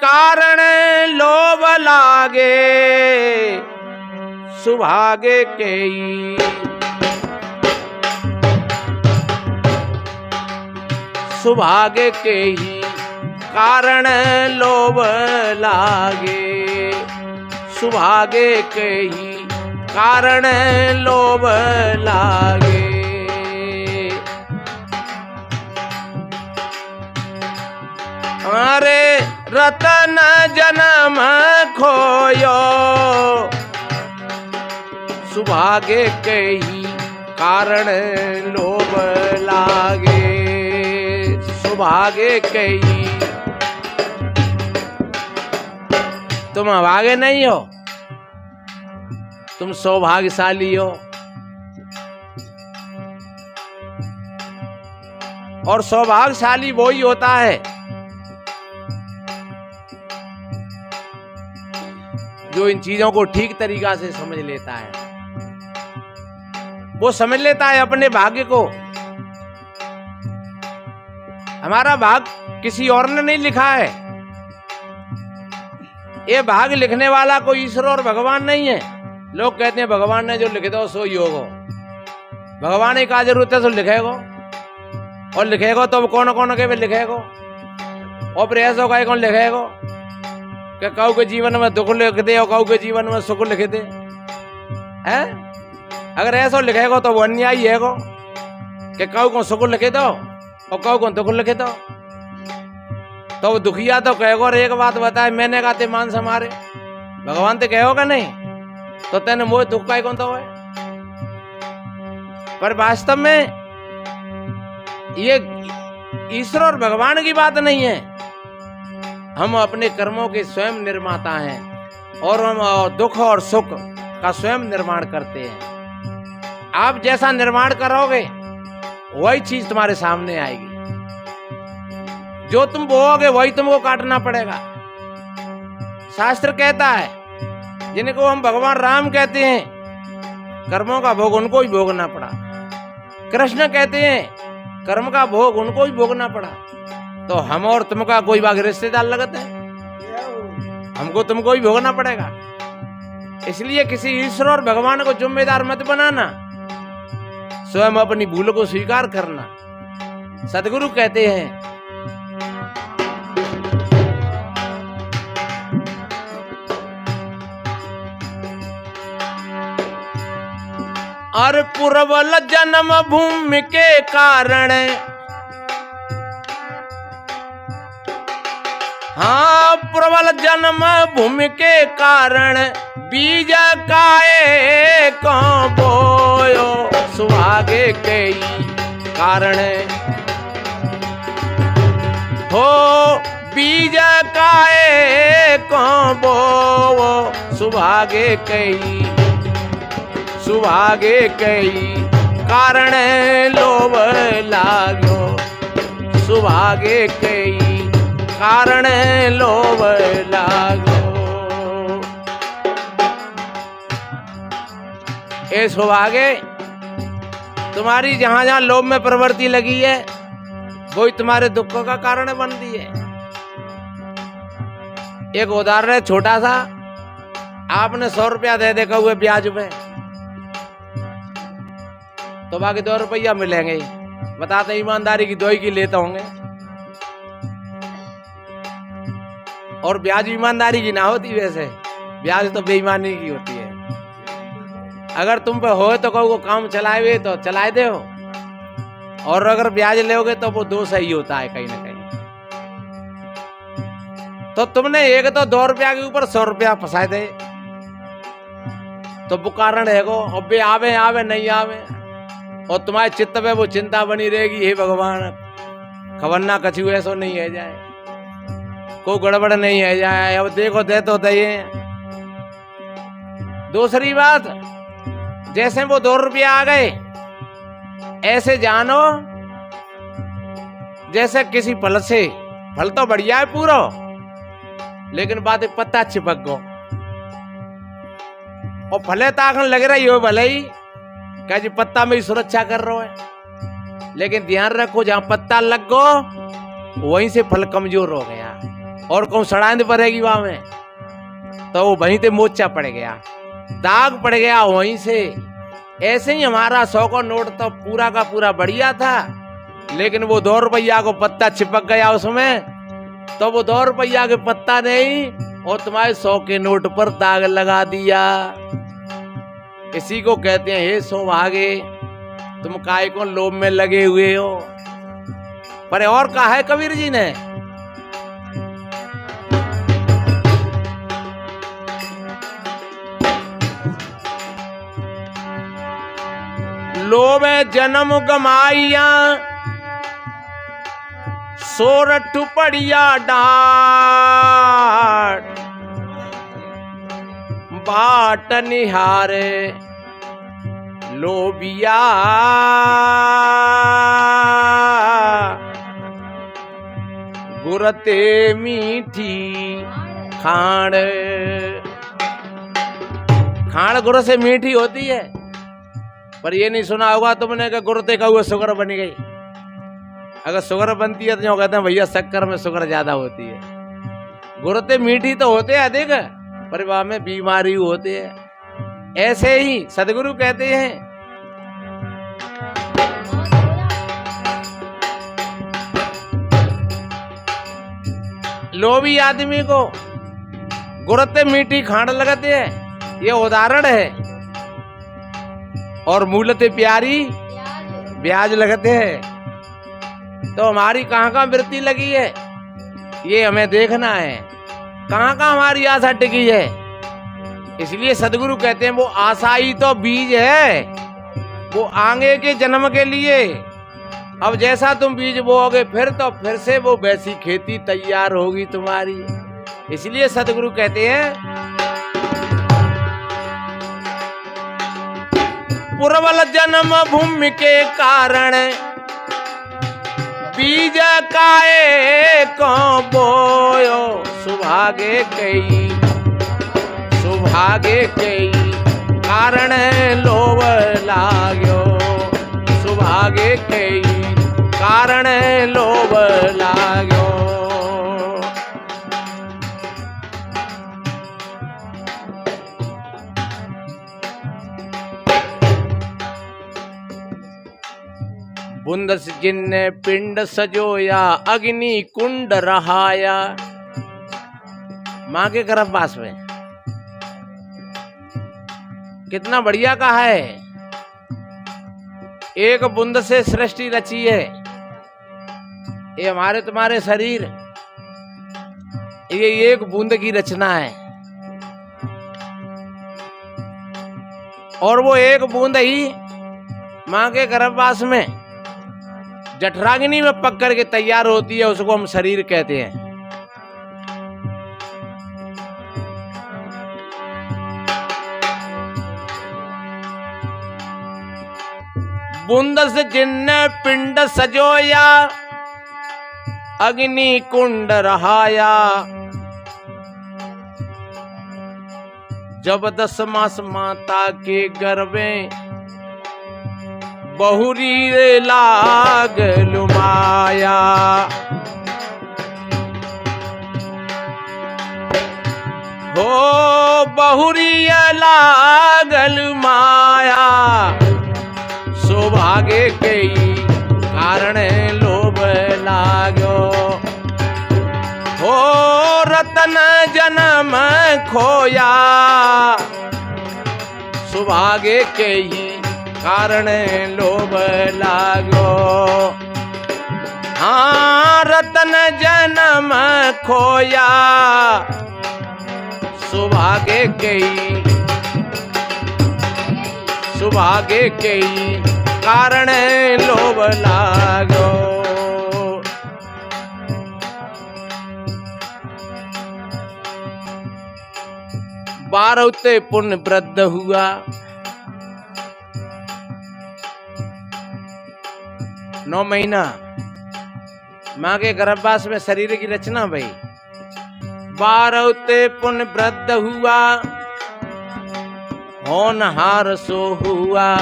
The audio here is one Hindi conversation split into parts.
कारण लोभ लागे सुभागे केई। सुभागे केई कारण लोभ लागे। सुभागे केई कारण लोभ लागे। अरे रतन जन्म खोयो सुभागे केई कारण लोभ लागे। सुभागे केई तुम अभागे नहीं हो, तुम सौभाग्यशाली हो। और सौभाग्यशाली वही होता है जो इन चीजों को ठीक तरीका से समझ लेता है। वो समझ लेता है अपने भाग्य को। हमारा भाग्य किसी और ने नहीं लिखा है। ये भाग्य लिखने वाला कोई ईश्वर और भगवान नहीं है। लोग कहते हैं भगवान ने जो लिख दो सो ही होगा। भगवान ही का जरूरत है सो लिखेगा, और लिखेगा तो कौन कौन के भी लिखेगा। और प्रयास होगा कौन लिखेगा कि कऊ के जीवन में दुख लिख दे और कऊ के जीवन में सुख लिख दे है। अगर ऐसा लिखेगा तो वो अन्यायी है को कि कऊ को सुख लिखे दो और कऊ को दुख लिखे दो। तो वो दुखिया तो कहेगा एक बात बताए मैंने कहा ते मान समारे भगवान ते कहोगा नहीं तो तेने मोह दुख का कौन तो है। पर वास्तव में ये ईश्वर और भगवान की बात नहीं है। हम अपने कर्मों के स्वयं निर्माता हैं और हम दुख और सुख का स्वयं निर्माण करते हैं। आप जैसा निर्माण करोगे वही चीज तुम्हारे सामने आएगी। जो तुम बोओगे वही तुमको काटना पड़ेगा। शास्त्र कहता है जिनको हम भगवान राम कहते हैं कर्मों का भोग उनको ही भोगना पड़ा। कृष्ण कहते हैं कर्म का भोग उनको ही भोगना पड़ा। तो हम और तुमका कोई बाग रिश्तेदार लगते हैं, हमको तुमको ही भोगना पड़ेगा। इसलिए किसी ईश्वर और भगवान को जिम्मेदार मत बनाना, स्वयं अपनी भूल को स्वीकार करना। सदगुरु कहते हैं और पूर्वल जन्म भूमि के कारण, हाँ प्रबल जन्म भूमि के कारण बीज काए को बोयो सुहागे कई कारण हो। बीज काए को बोयो सुहागे कई। सुहागे कई कारण लोभ लागो। सुहागे कई कारण लोभ लागो। ए सुभागे तुम्हारी जहां जहां लोभ में प्रवृत्ति लगी है वही तुम्हारे दुख का कारण बनती है। एक उदाहरण है छोटा सा। आपने 100 रुपया दे देखा हुए ब्याज पे तो बाकी 2 रुपया मिलेंगे। बताते ईमानदारी की दोई की लेते होंगे। और ब्याज ईमानदारी की ना होती, वैसे ब्याज तो बेईमानी की होती है। अगर तुम पे हो तो कहो काम चलाए तो चलाए दे हो, और अगर ब्याज लोगे तो वो दो सही होता है कहीं ना कहीं। तो तुमने एक तो 2 रुपया के ऊपर 100 रुपया फंसाए दे तो वो कारण है को अब आवे आवे नहीं आवे, और तुम्हारे चित्त में वो चिंता बनी रहेगी हे भगवान खबर ना कछु ऐसा नहीं है जाए, कोई गड़बड़ नहीं है जाए। अब देखो दे तो दे। दूसरी बात, जैसे वो 2 रुपया आ गए ऐसे जानो जैसे किसी फल से, फल तो बढ़िया है पूरा लेकिन बात पत्ता चिपक गो और फले ताकन लग रही हो भले ही क्या जी पत्ता में ही सुरक्षा कर रहा है, लेकिन ध्यान रखो जहां पत्ता लग गो वहीं से फल कमजोर हो गया। और कहूँ सड़ांद पड़ेगी वहां में, तो वो वहीं से मोर्चा पड़ गया, दाग पड़ गया वहीं से। ऐसे ही हमारा 100 का नोट तो पूरा का पूरा बढ़िया था, लेकिन वो 2 रुपया को पत्ता चिपक गया उसमें, तो वो 2 रुपया के पत्ता नहीं और तुम्हारे 100 के नोट पर दाग लगा दिया। इसी को कहते हैं हे सौभागे, तुम काय को लोभ में लगे हुए हो। पर और कहा है कबीर जी ने, लोभ जन्म गमाइया सोरठ पड़िया डाट, बाट निहारे लोबिया गुरते मीठी खाण। खाण गुर से मीठी होती है, पर ये नहीं सुना होगा तुमने कि गुरते का हुआ शुगर बन गई। अगर शुगर बनती है तो जो कहते हैं भैया शक्कर में शुगर ज्यादा होती है। गुरते मीठी तो होते हैं अधिक, पर वहां में बीमारी होती है। ऐसे ही सदगुरु कहते हैं लोभी आदमी को गुरते मीठी खांड लगते हैं, ये उदाहरण है। और मूलते प्यारी ब्याज लगते हैं। तो हमारी कहाँ कहाँ वृत्ति लगी है ये हमें देखना है, कहाँ कहाँ हमारी आशा टिकी है। इसलिए सदगुरु कहते हैं वो आशा ही तो बीज है, वो आगे के जन्म के लिए। अब जैसा तुम बीज बोओगे फिर तो फिर से वो वैसी खेती तैयार होगी तुम्हारी। इसलिए सदगुरु कहते हैं पूर्वल जन्म भूमि के कारण बीज काए को बोयो, सुभागे कई कारण लोभ लाग्यो, सुभागे कई कारण लोभ लाग्यो। बुंद जिन्ने पिंड सजोया, अग्नि कुंड रहाया। माँ के गर्भवास में कितना बढ़िया कहा है, एक बूंद से सृष्टि रची है। ये हमारे तुम्हारे शरीर, ये एक बूंद की रचना है। और वो एक बूंद ही माँ के गर्भवास में जठराग्नि में पक करके तैयार होती है, उसको हम शरीर कहते हैं। बूंद से जिन्ने पिंड सजोया, अग्नि कुंड रहाया। जब 10 मास माता के गर्भे बहुरी लाग लुमाया। हो बहुरी लाग लुमाया, सौभागे कई कारण लोभ लागो। हो रतन जन्म खोया, सौभागे कई कारण लोभ लागो। हाँ रतन जन्म खोया, सौभागे कई कारण लोभ लागो। बारौते पुण्य वृद्ध हुआ, 9 महीना माँ के गर्भवास में शरीर की रचना भई। 12 पुण्य वृद्ध हुआ, होनहार सो हुआ।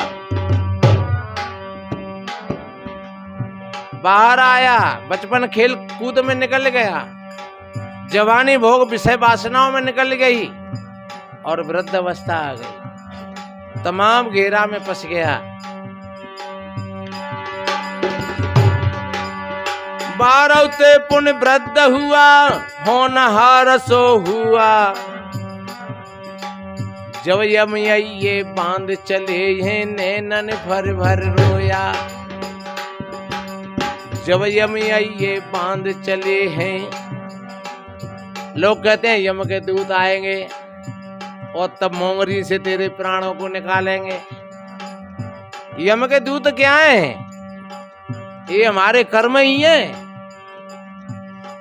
बाहर आया, बचपन खेल कूद में निकल गया, जवानी भोग विषय वासनाओं में निकल गई और वृद्धावस्था आ गई, तमाम घेरा में फंस गया। बारौते पुण्य वृद्ध हुआ, होनहार सो हुआ। जब यम ये बांध चले हैं, नैनन भर भर रोया। जब यम ये बांध चले हैं, लोग कहते हैं यम के दूत आएंगे और तब मोंगरी से तेरे प्राणों को निकालेंगे। यम के दूत क्या हैं? ये हमारे कर्म ही हैं।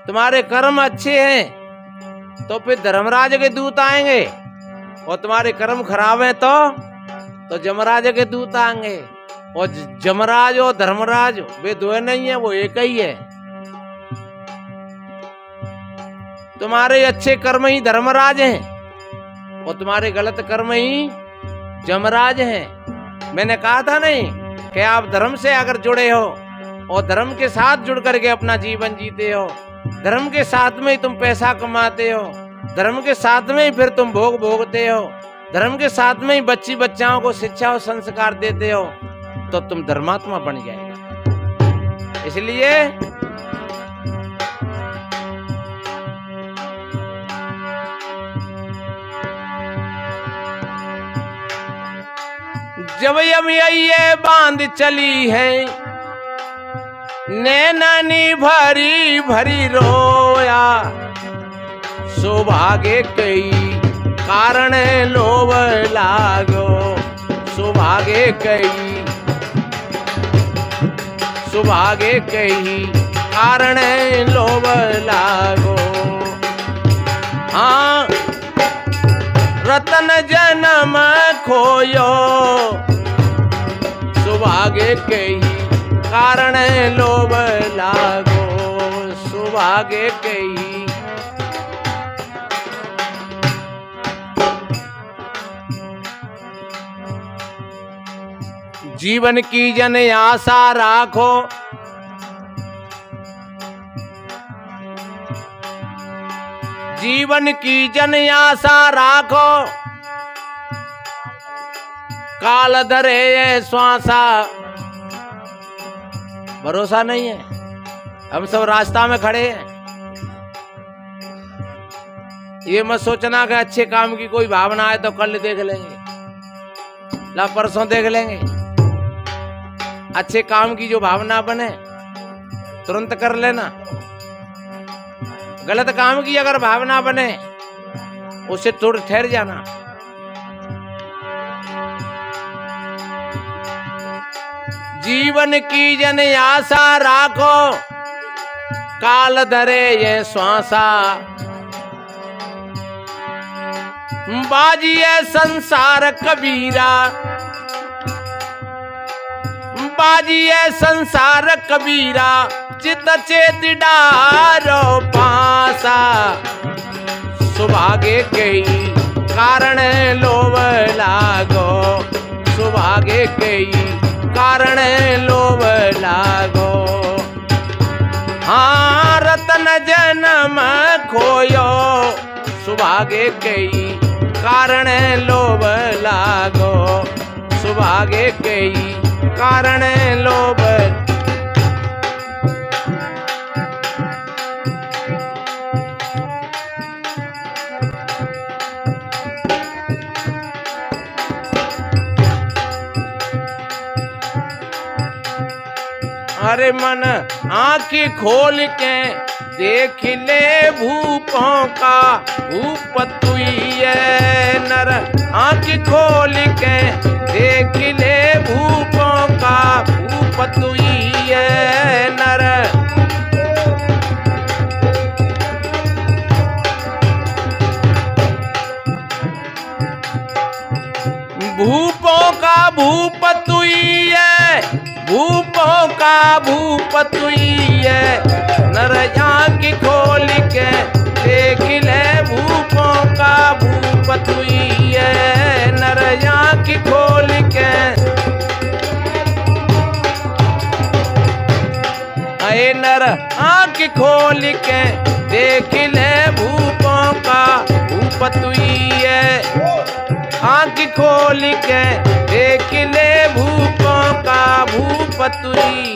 तुम्हारे कर्म अच्छे हैं तो फिर धर्मराज के दूत आएंगे, और तुम्हारे कर्म खराब हैं तो जमराज के दूत आएंगे। और जमराज और धर्मराज वे दो नहीं है, वो एक ही है। तुम्हारे अच्छे कर्म ही धर्मराज हैं और तुम्हारे गलत कर्म ही जमराज हैं। मैंने कहा था नहीं कि आप धर्म से अगर जुड़े हो और धर्म के साथ जुड़ करके अपना जीवन जीते हो, धर्म के साथ में ही तुम पैसा कमाते हो, धर्म के साथ में ही फिर तुम भोग भोगते हो, धर्म के साथ में ही बच्ची बच्चाओं को शिक्षा और संस्कार देते हो, तो तुम धर्मात्मा बन जाएगा। इसलिए जब यम ये बांध चली है, नैननी भरी भरी रोया। सौभाग्य कई कारण लोभ लागो, सौभाग्य कई कारण लोभ लागो। हाँ, रतन जन्म खोयो, सौभाग्य कई कारण लोभ लागो, सौभाग्य कई। जीवन की जन आशा राखो, जीवन की जन आशा राखो। काल धरे ये श्वासा, भरोसा नहीं है। हम सब रास्ता में खड़े हैं। ये मत सोचना कि अच्छे काम की कोई भावना है तो कल देख लेंगे, ला परसों देख लेंगे। अच्छे काम की जो भावना बने तुरंत कर लेना। गलत काम की अगर भावना बने उससे थोड़ा ठहर जाना। जीवन की जन आशा राखो, काल धरे ये श्वासा। बाजी है संसार कबीरा, बाजी है संसार कबीरा। चित चेत डारो पासा, सौभाग्य कई कारण लोभ लागो, सौभाग्य कई कारण लोभ लागो। हाँ, रतन जन्म खोयो, सौभाग्य कई कारण लोभ लागो, सौभाग्य कई कारण लोभ। अरे मन आँखी खोल के देख ले भूपों का भूप तुई है नर। आँखी खोल के देख ले भूपों का भूप तुई है नर। भूपों का भूप तुई है, भूपों का भूप तुई है नर। आँख खोल के देख ले भूपों का भूप तुई है नर। आँख खोल के अये नर, आँख खोल के देख ले भूपों का भूप तुई है। आँख खोल के देख ले भूपों का भूप तुई